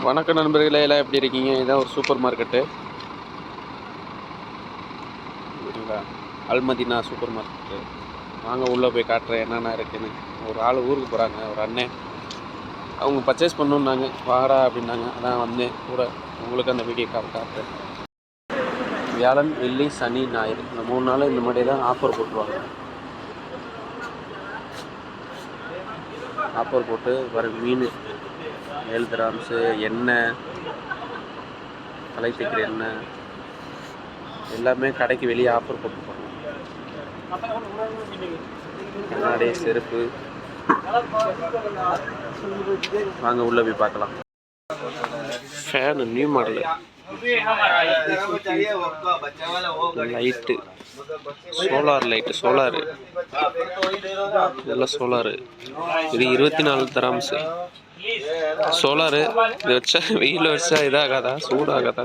வணக்கம் நண்பர்களே, எல்லாம் எப்படி இருக்கீங்க? இதான் ஒரு சூப்பர் மார்க்கெட்டு. சரிங்களா, அல்மதினா சூப்பர் மார்க்கெட்டு. வாங்க உள்ளே போய் காட்டுறேன் என்னென்ன இருக்குன்னு. ஒரு ஆள் ஊருக்கு போகிறாங்க, ஒரு அண்ணன். அவங்க பர்ச்சேஸ் பண்ணணுன்னாங்க, வாடா அப்படின்னாங்க. அதான் வந்தேன் கூட. உங்களுக்கு அந்த வீடியோ காட்டுறேன். வியாழன், வெள்ளி, சனி, ஞாயிறு இந்த 3 நாள் இந்த மாதிரி தான் ஆஃபர் போட்டுருவாங்க. ஆஃபர் போட்டு வர மீன் 7 கிராம்ஸு, எண்ணெய், தலை தைக்கிற எண்ணெய் எல்லாமே கடைக்கு வெளியே ஆஃபர் போட்டுருப்பாங்க. கண்ணாடி, செருப்பு. வாங்க உள்ளே போய் பார்க்கலாம். Fan new model. Light, solar light, solar. இதெல்லாம் சோலாரு. இது 24 கிராம்ஸு சோலாரு. இது வச்சா வெயில் வச்சா இதாகாதா, சூடாகாதா?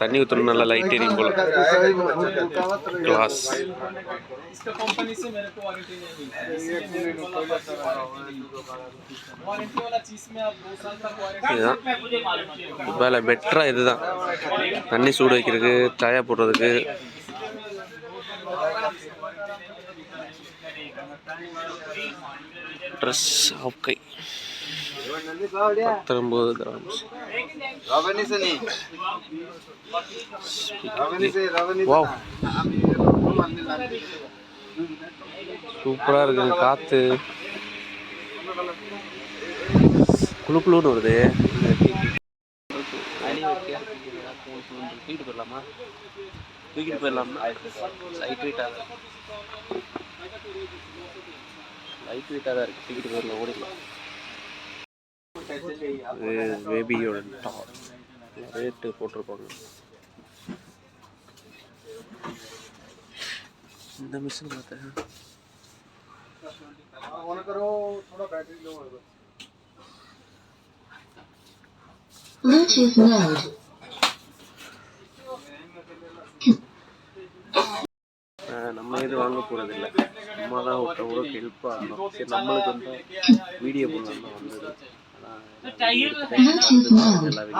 தண்ணி ஊற்றணும், நல்லா லைட் எரியும் போல. கிளாஸ். இதுதான் வேலை பெட்டரா. இதுதான் தண்ணி சூடு வைக்கிறதுக்கு, சாயா போடுறதுக்கு. ட்ரெஸ் ஆஃப் கை 19 கிராம்ஸ். வாவ், சூப்பராக இருக்குங்க. காற்று குழு குழுன்னு வருது. தூக்கிட்டு போயிடலாமா? தூக்கிட்டு போயிடலாமா? லைட் வெயிட்டாக தான் இருக்குது. தூக்கிட்டு போயிடலாம், ஓடிடலாம். பேபியோட டாப் ரேட்டு போட்டிருப்பாங்க. இந்த மிஷின் பார்த்தேன். நம்ம எது வாங்க போறது இல்லை, சும்மா தான் ஒருத்தவங்களுக்கு ஹெல்ப்பாக இருந்தோம். சரி, நம்மளுக்கு வந்து வீடியோ பண்ணலாம் வந்தது. ஆனால் எல்லா